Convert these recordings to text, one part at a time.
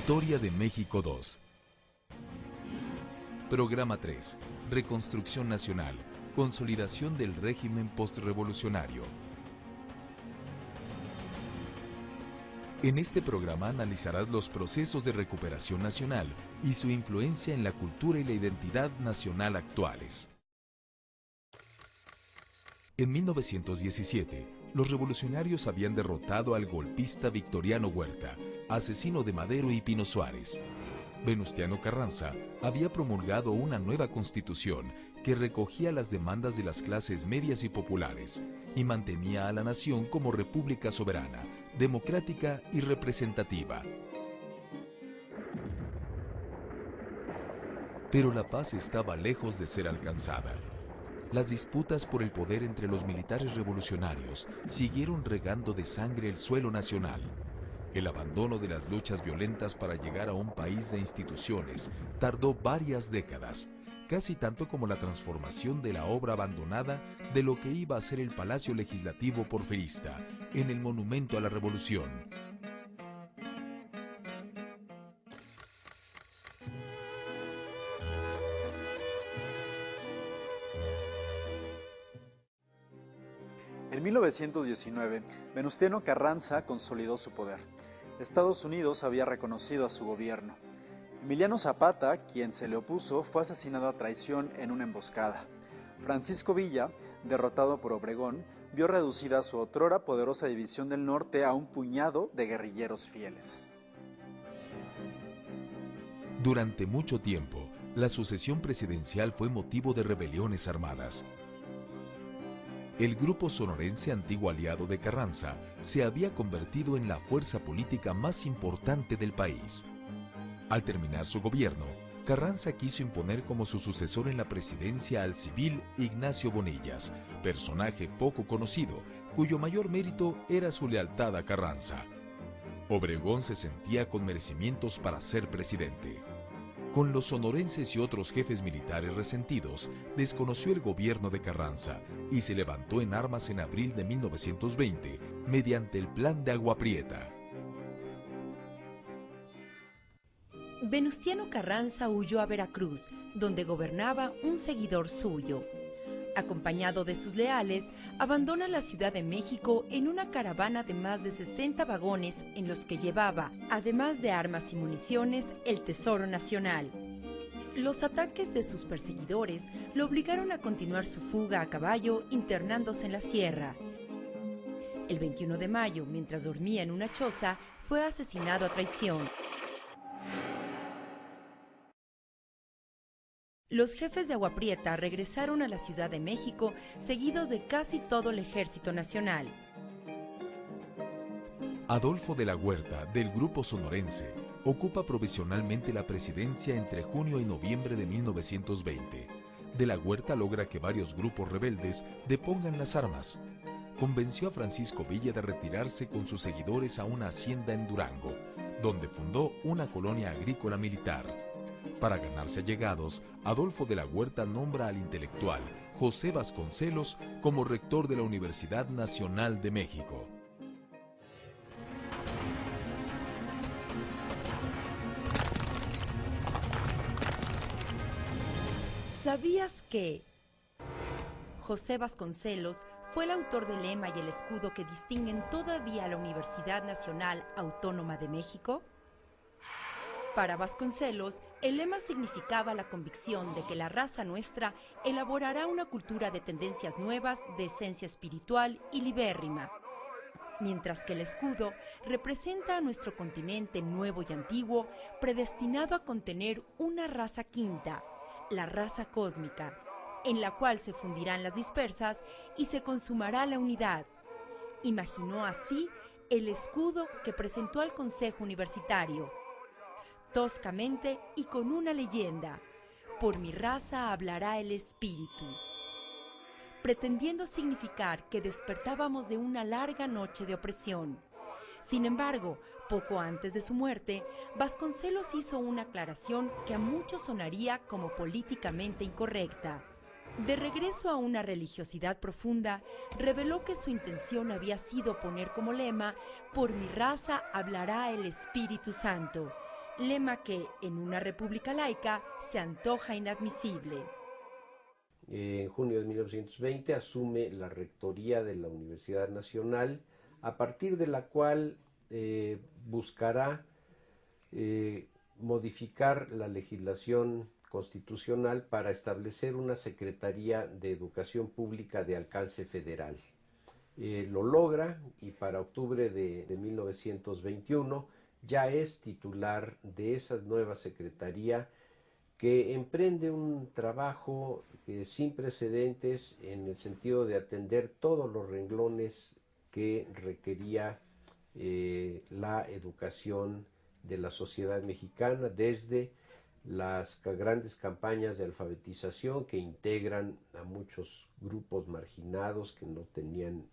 Historia de México 2. Programa 3. Reconstrucción nacional. Consolidación del régimen postrevolucionario. En este programa analizarás los procesos de recuperación nacional y su influencia en la cultura y la identidad nacional actuales. En 1917, los revolucionarios habían derrotado al golpista Victoriano Huerta, asesino de Madero y Pino Suárez. Venustiano Carranza había promulgado una nueva constitución que recogía las demandas de las clases medias y populares y mantenía a la nación como república soberana, democrática y representativa. Pero la paz estaba lejos de ser alcanzada. Las disputas por el poder entre los militares revolucionarios siguieron regando de sangre el suelo nacional. El abandono de las luchas violentas para llegar a un país de instituciones tardó varias décadas, casi tanto como la transformación de la obra abandonada de lo que iba a ser el Palacio Legislativo porfirista en el Monumento a la Revolución. En 1919, Venustiano Carranza consolidó su poder. Estados Unidos había reconocido a su gobierno. Emiliano Zapata, quien se le opuso, fue asesinado a traición en una emboscada. Francisco Villa, derrotado por Obregón, vio reducida su otrora poderosa división del norte a un puñado de guerrilleros fieles. Durante mucho tiempo, la sucesión presidencial fue motivo de rebeliones armadas. El grupo sonorense, antiguo aliado de Carranza, se había convertido en la fuerza política más importante del país. Al terminar su gobierno, Carranza quiso imponer como su sucesor en la presidencia al civil Ignacio Bonillas, personaje poco conocido, cuyo mayor mérito era su lealtad a Carranza. Obregón se sentía con merecimientos para ser presidente. Con los sonorenses y otros jefes militares resentidos, desconoció el gobierno de Carranza y se levantó en armas en abril de 1920 mediante el Plan de Agua Prieta. Venustiano Carranza huyó a Veracruz, donde gobernaba un seguidor suyo. Acompañado de sus leales, abandona la Ciudad de México en una caravana de más de 60 vagones en los que llevaba, además de armas y municiones, el Tesoro Nacional. Los ataques de sus perseguidores lo obligaron a continuar su fuga a caballo internándose en la sierra. El 21 de mayo, mientras dormía en una choza, fue asesinado a traición. Los jefes de Agua Prieta regresaron a la Ciudad de México seguidos de casi todo el Ejército Nacional. Adolfo de la Huerta, del Grupo Sonorense, ocupa provisionalmente la presidencia entre junio y noviembre de 1920. De la Huerta logra que varios grupos rebeldes depongan las armas. Convenció a Francisco Villa de retirarse con sus seguidores a una hacienda en Durango, donde fundó una colonia agrícola militar. Para ganarse allegados, Adolfo de la Huerta nombra al intelectual José Vasconcelos como rector de la Universidad Nacional de México. ¿Sabías que José Vasconcelos fue el autor del lema y el escudo que distinguen todavía a la Universidad Nacional Autónoma de México? Para Vasconcelos, el lema significaba la convicción de que la raza nuestra elaborará una cultura de tendencias nuevas, de esencia espiritual y libérrima, mientras que el escudo representa a nuestro continente nuevo y antiguo, predestinado a contener una raza quinta, la raza cósmica, en la cual se fundirán las dispersas y se consumará la unidad. Imaginó así el escudo que presentó al Consejo Universitario, toscamente y con una leyenda: por mi raza hablará el espíritu, pretendiendo significar que despertábamos de una larga noche de opresión. Sin embargo, poco antes de su muerte, Vasconcelos hizo una aclaración que a muchos sonaría como políticamente incorrecta. De regreso a una religiosidad profunda, reveló que su intención había sido poner como lema: por mi raza hablará el Espíritu Santo, lema que, en una república laica, se antoja inadmisible. En junio de 1920 asume la rectoría de la Universidad Nacional, a partir de la cual buscará modificar la legislación constitucional para establecer una Secretaría de Educación Pública de alcance federal. Lo logra y para octubre de 1921 ya es titular de esa nueva secretaría, que emprende un trabajo sin precedentes en el sentido de atender todos los renglones que requería la educación de la sociedad mexicana, desde las grandes campañas de alfabetización que integran a muchos grupos marginados que no tenían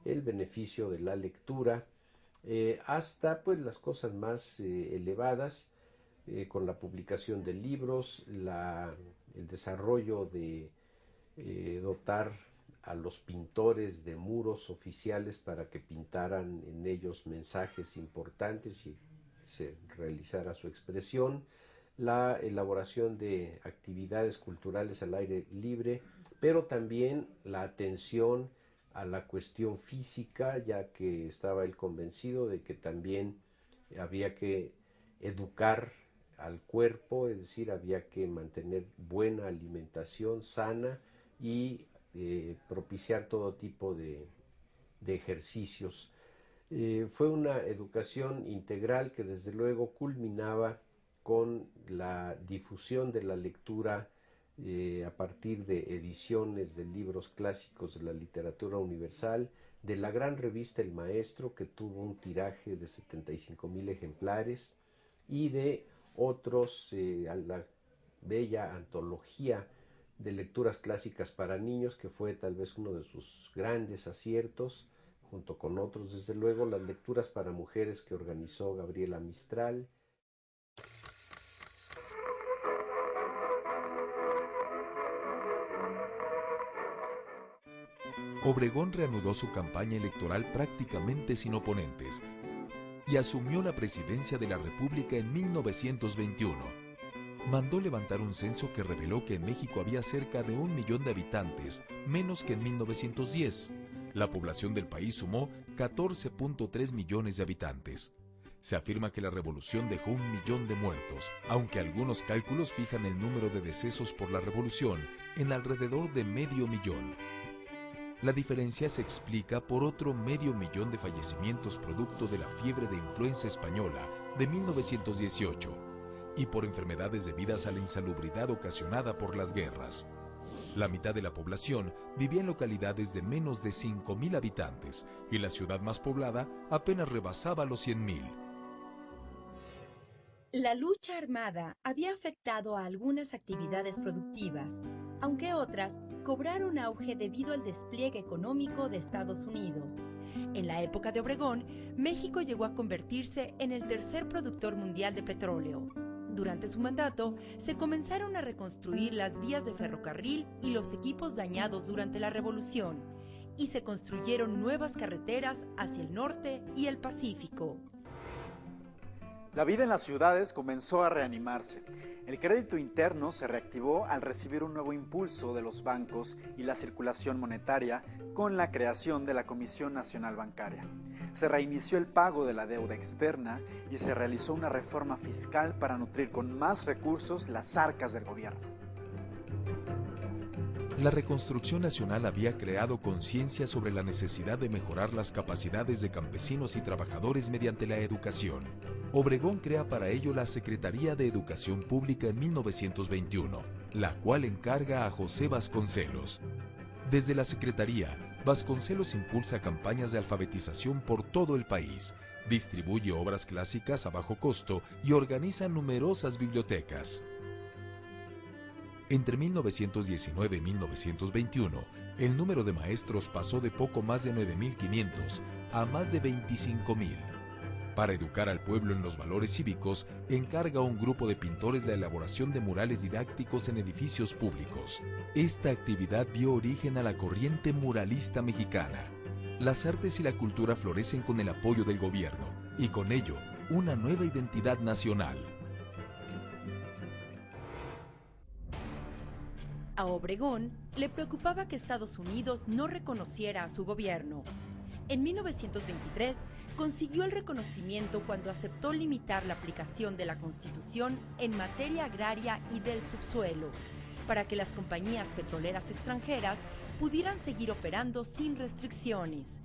el beneficio de la lectura, hasta pues las cosas más elevadas, con la publicación de libros, el desarrollo de dotar a los pintores de muros oficiales para que pintaran en ellos mensajes importantes y se realizara su expresión, la elaboración de actividades culturales al aire libre, pero también la atención a la cuestión física, ya que estaba él convencido de que también había que educar al cuerpo, es decir, había que mantener buena alimentación sana y propiciar todo tipo de ejercicios. Fue una educación integral que desde luego culminaba con la difusión de la lectura a partir de ediciones de libros clásicos de la literatura universal, de la gran revista El Maestro, que tuvo un tiraje de 75,000 ejemplares, y de otros, la bella antología de lecturas clásicas para niños, que fue tal vez uno de sus grandes aciertos, junto con otros, desde luego, las lecturas para mujeres que organizó Gabriela Mistral. Obregón reanudó su campaña electoral prácticamente sin oponentes y asumió la presidencia de la República en 1921. Mandó levantar un censo que reveló que en México había cerca de 1 millón de habitantes, menos que en 1910. La población del país sumó 14.3 millones de habitantes. Se afirma que la revolución dejó 1 millón de muertos, aunque algunos cálculos fijan el número de decesos por la revolución en alrededor de 500,000. La diferencia se explica por otro 500,000 de fallecimientos producto de la fiebre de influenza española de 1918 y por enfermedades debidas a la insalubridad ocasionada por las guerras. La mitad de la población vivía en localidades de menos de 5,000 habitantes y la ciudad más poblada apenas rebasaba los 100,000. La lucha armada había afectado a algunas actividades productivas, aunque otras cobraron auge debido al despliegue económico de Estados Unidos. En la época de Obregón, México llegó a convertirse en el tercer productor mundial de petróleo. Durante su mandato, se comenzaron a reconstruir las vías de ferrocarril y los equipos dañados durante la Revolución, y se construyeron nuevas carreteras hacia el norte y el Pacífico. La vida en las ciudades comenzó a reanimarse. El crédito interno se reactivó al recibir un nuevo impulso de los bancos y la circulación monetaria con la creación de la Comisión Nacional Bancaria. Se reinició el pago de la deuda externa y se realizó una reforma fiscal para nutrir con más recursos las arcas del gobierno. La reconstrucción nacional había creado conciencia sobre la necesidad de mejorar las capacidades de campesinos y trabajadores mediante la educación. Obregón crea para ello la Secretaría de Educación Pública en 1921, la cual encarga a José Vasconcelos. Desde la Secretaría, Vasconcelos impulsa campañas de alfabetización por todo el país, distribuye obras clásicas a bajo costo y organiza numerosas bibliotecas. Entre 1919 y 1921, el número de maestros pasó de poco más de 9,500 a más de 25,000. Para educar al pueblo en los valores cívicos, encarga a un grupo de pintores la elaboración de murales didácticos en edificios públicos. Esta actividad dio origen a la corriente muralista mexicana. Las artes y la cultura florecen con el apoyo del gobierno, y con ello, una nueva identidad nacional. A Obregón le preocupaba que Estados Unidos no reconociera a su gobierno. En 1923 consiguió el reconocimiento cuando aceptó limitar la aplicación de la Constitución en materia agraria y del subsuelo, para que las compañías petroleras extranjeras pudieran seguir operando sin restricciones.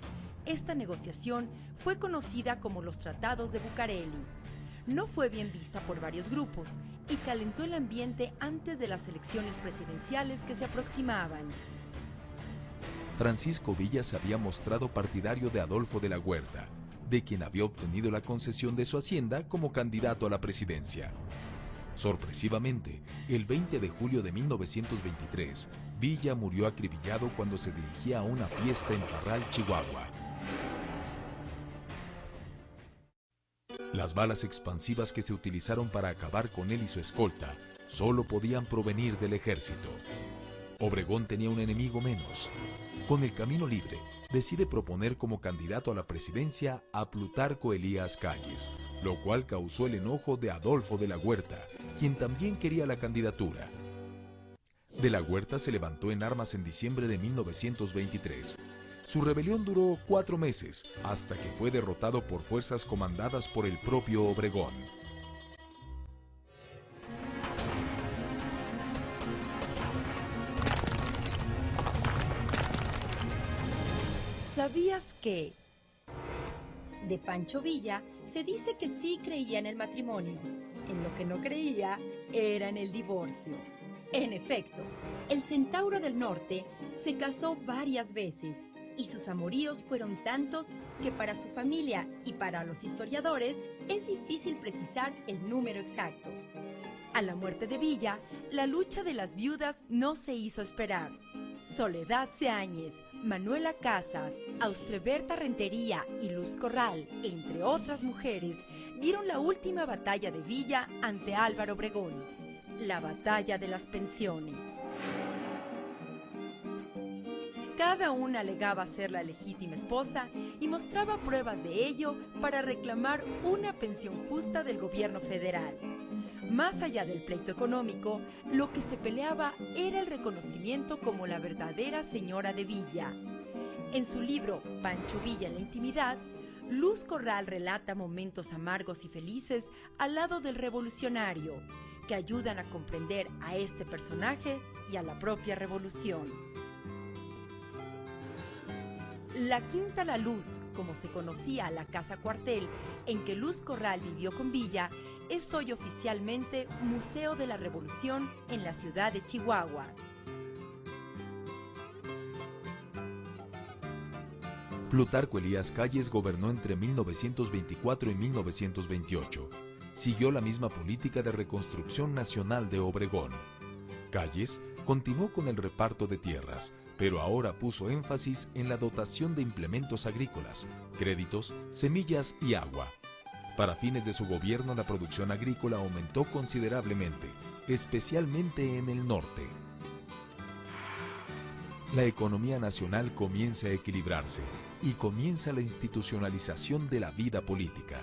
Esta negociación fue conocida como los Tratados de Bucareli. No fue bien vista por varios grupos y calentó el ambiente antes de las elecciones presidenciales que se aproximaban. Francisco Villa se había mostrado partidario de Adolfo de la Huerta, de quien había obtenido la concesión de su hacienda como candidato a la presidencia. Sorpresivamente, el 20 de julio de 1923, Villa murió acribillado cuando se dirigía a una fiesta en Parral, Chihuahua. Las balas expansivas que se utilizaron para acabar con él y su escolta solo podían provenir del ejército. Obregón tenía un enemigo menos. Con el camino libre, decide proponer como candidato a la presidencia a Plutarco Elías Calles, lo cual causó el enojo de Adolfo de la Huerta, quien también quería la candidatura. De la Huerta se levantó en armas en diciembre de 1923. Su rebelión duró 4 meses, hasta que fue derrotado por fuerzas comandadas por el propio Obregón. ¿Sabías que? De Pancho Villa se dice que sí creía en el matrimonio. En lo que no creía era en el divorcio. En efecto, el Centauro del Norte se casó varias veces y sus amoríos fueron tantos que para su familia y para los historiadores es difícil precisar el número exacto. A la muerte de Villa, la lucha de las viudas no se hizo esperar. Soledad Seáñez, Manuela Casas, Austreberta Rentería y Luz Corral, entre otras mujeres, dieron la última batalla de Villa ante Álvaro Obregón, la batalla de las pensiones. Cada una alegaba ser la legítima esposa y mostraba pruebas de ello para reclamar una pensión justa del gobierno federal. Más allá del pleito económico, lo que se peleaba era el reconocimiento como la verdadera señora de Villa. En su libro Pancho Villa en la intimidad, Luz Corral relata momentos amargos y felices al lado del revolucionario, que ayudan a comprender a este personaje y a la propia revolución. La Quinta La Luz, como se conocía a la casa cuartel en que Luz Corral vivió con Villa, es hoy oficialmente Museo de la Revolución en la ciudad de Chihuahua. Plutarco Elías Calles gobernó entre 1924 y 1928. Siguió la misma política de reconstrucción nacional de Obregón. Calles continuó con el reparto de tierras, pero ahora puso énfasis en la dotación de implementos agrícolas, créditos, semillas y agua. Para fines de su gobierno, la producción agrícola aumentó considerablemente, especialmente en el norte. La economía nacional comienza a equilibrarse y comienza la institucionalización de la vida política.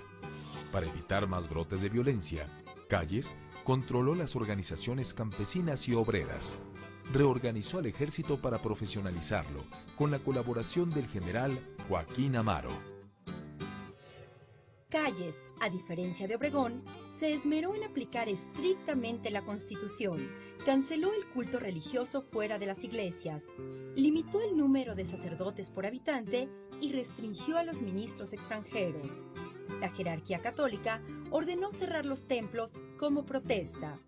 Para evitar más brotes de violencia, Calles controló las organizaciones campesinas y obreras. Reorganizó al ejército para profesionalizarlo, con la colaboración del general Joaquín Amaro. Calles, a diferencia de Obregón, se esmeró en aplicar estrictamente la Constitución, canceló el culto religioso fuera de las iglesias, limitó el número de sacerdotes por habitante y restringió a los ministros extranjeros. La jerarquía católica ordenó cerrar los templos como protesta.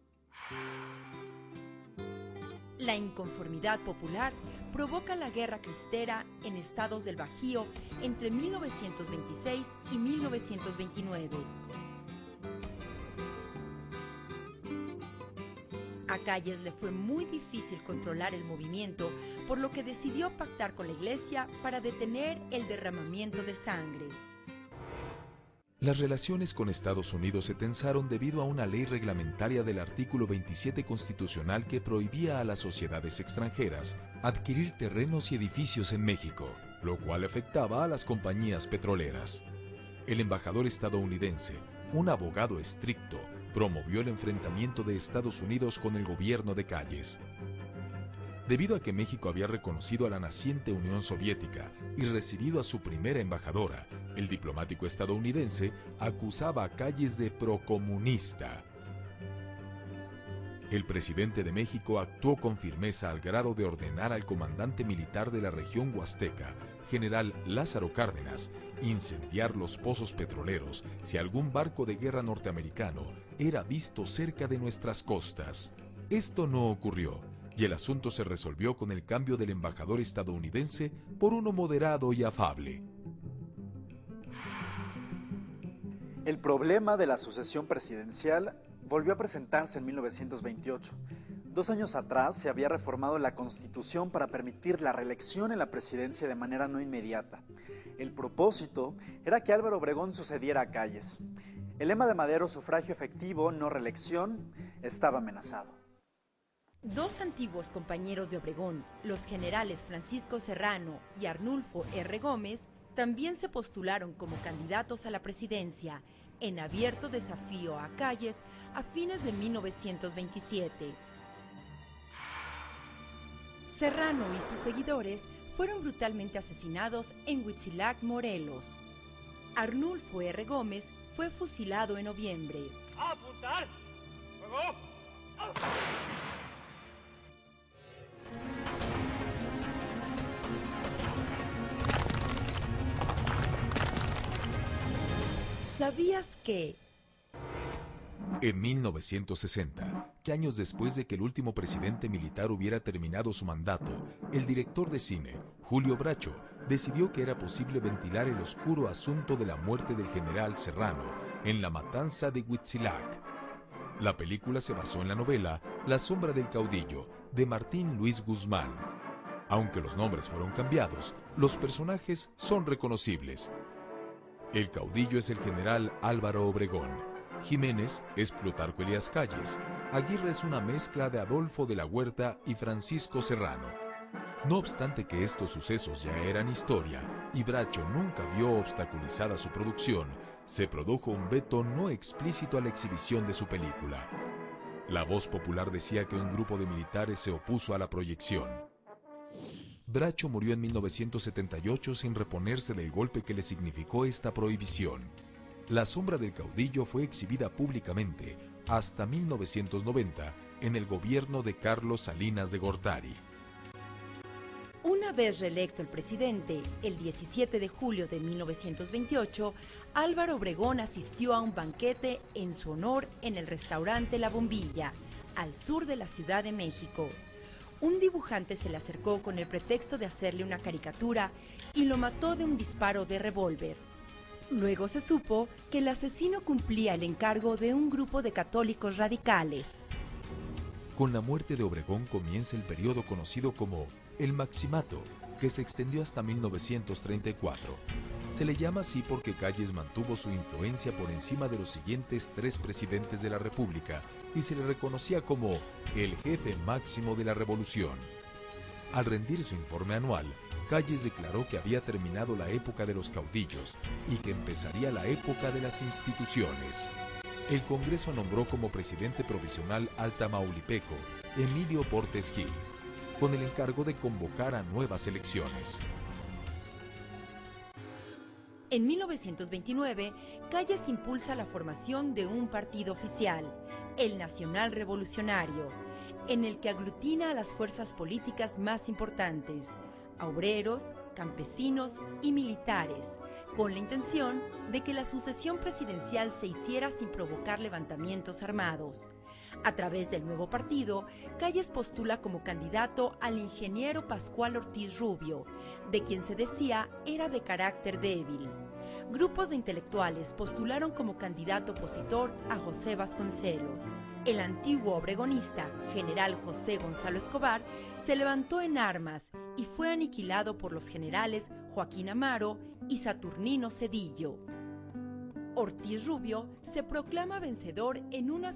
La inconformidad popular provoca la guerra cristera en estados del Bajío entre 1926 y 1929. A Calles le fue muy difícil controlar el movimiento, por lo que decidió pactar con la iglesia para detener el derramamiento de sangre. Las relaciones con Estados Unidos se tensaron debido a una ley reglamentaria del artículo 27 constitucional que prohibía a las sociedades extranjeras adquirir terrenos y edificios en México, lo cual afectaba a las compañías petroleras. El embajador estadounidense, un abogado estricto, promovió el enfrentamiento de Estados Unidos con el gobierno de Calles. Debido a que México había reconocido a la naciente Unión Soviética y recibido a su primera embajadora, el diplomático estadounidense acusaba a Calles de procomunista. El presidente de México actuó con firmeza al grado de ordenar al comandante militar de la región huasteca, general Lázaro Cárdenas, incendiar los pozos petroleros si algún barco de guerra norteamericano era visto cerca de nuestras costas. Esto no ocurrió, y el asunto se resolvió con el cambio del embajador estadounidense por uno moderado y afable. El problema de la sucesión presidencial volvió a presentarse en 1928. 2 años atrás se había reformado la Constitución para permitir la reelección en la presidencia de manera no inmediata. El propósito era que Álvaro Obregón sucediera a Calles. El lema de Madero, sufragio efectivo, no reelección, estaba amenazado. Dos antiguos compañeros de Obregón, los generales Francisco Serrano y Arnulfo R. Gómez, también se postularon como candidatos a la presidencia, en abierto desafío a Calles a fines de 1927. Serrano y sus seguidores fueron brutalmente asesinados en Huitzilac, Morelos. Arnulfo R. Gómez fue fusilado en noviembre. ¡Apuntar! ¡Fuego! ¿Sabías que? En 1960, que años después de que el último presidente militar hubiera terminado su mandato, el director de cine, Julio Bracho, decidió que era posible ventilar el oscuro asunto de la muerte del general Serrano en la matanza de Huitzilac. La película se basó en la novela La sombra del caudillo, de Martín Luis Guzmán. Aunque los nombres fueron cambiados, los personajes son reconocibles. El caudillo es el general Álvaro Obregón. Jiménez es Plutarco Elías Calles. Aguirre es una mezcla de Adolfo de la Huerta y Francisco Serrano. No obstante que estos sucesos ya eran historia y Bracho nunca vio obstaculizada su producción, se produjo un veto no explícito a la exhibición de su película. La voz popular decía que un grupo de militares se opuso a la proyección. Bracho murió en 1978 sin reponerse del golpe que le significó esta prohibición. La sombra del caudillo fue exhibida públicamente hasta 1990 en el gobierno de Carlos Salinas de Gortari. Una vez reelecto el presidente, el 17 de julio de 1928, Álvaro Obregón asistió a un banquete en su honor en el restaurante La Bombilla, al sur de la Ciudad de México. Un dibujante se le acercó con el pretexto de hacerle una caricatura y lo mató de un disparo de revólver. Luego se supo que el asesino cumplía el encargo de un grupo de católicos radicales. Con la muerte de Obregón comienza el periodo conocido como el Maximato, que se extendió hasta 1934. Se le llama así porque Calles mantuvo su influencia por encima de los siguientes 3 presidentes de la República y se le reconocía como el jefe máximo de la revolución. Al rendir su informe anual, Calles declaró que había terminado la época de los caudillos y que empezaría la época de las instituciones. El Congreso nombró como presidente provisional al tamaulipeco Emilio Portes Gil, con el encargo de convocar a nuevas elecciones. En 1929, Calles impulsa la formación de un partido oficial, el Nacional Revolucionario, en el que aglutina a las fuerzas políticas más importantes, a obreros, campesinos y militares, con la intención de que la sucesión presidencial se hiciera sin provocar levantamientos armados. A través del nuevo partido, Calles postula como candidato al ingeniero Pascual Ortiz Rubio, de quien se decía era de carácter débil. Grupos de intelectuales postularon como candidato opositor a José Vasconcelos. El antiguo obregonista, general José Gonzalo Escobar, se levantó en armas y fue aniquilado por los generales Joaquín Amaro y Saturnino Cedillo. Ortiz Rubio se proclama vencedor en una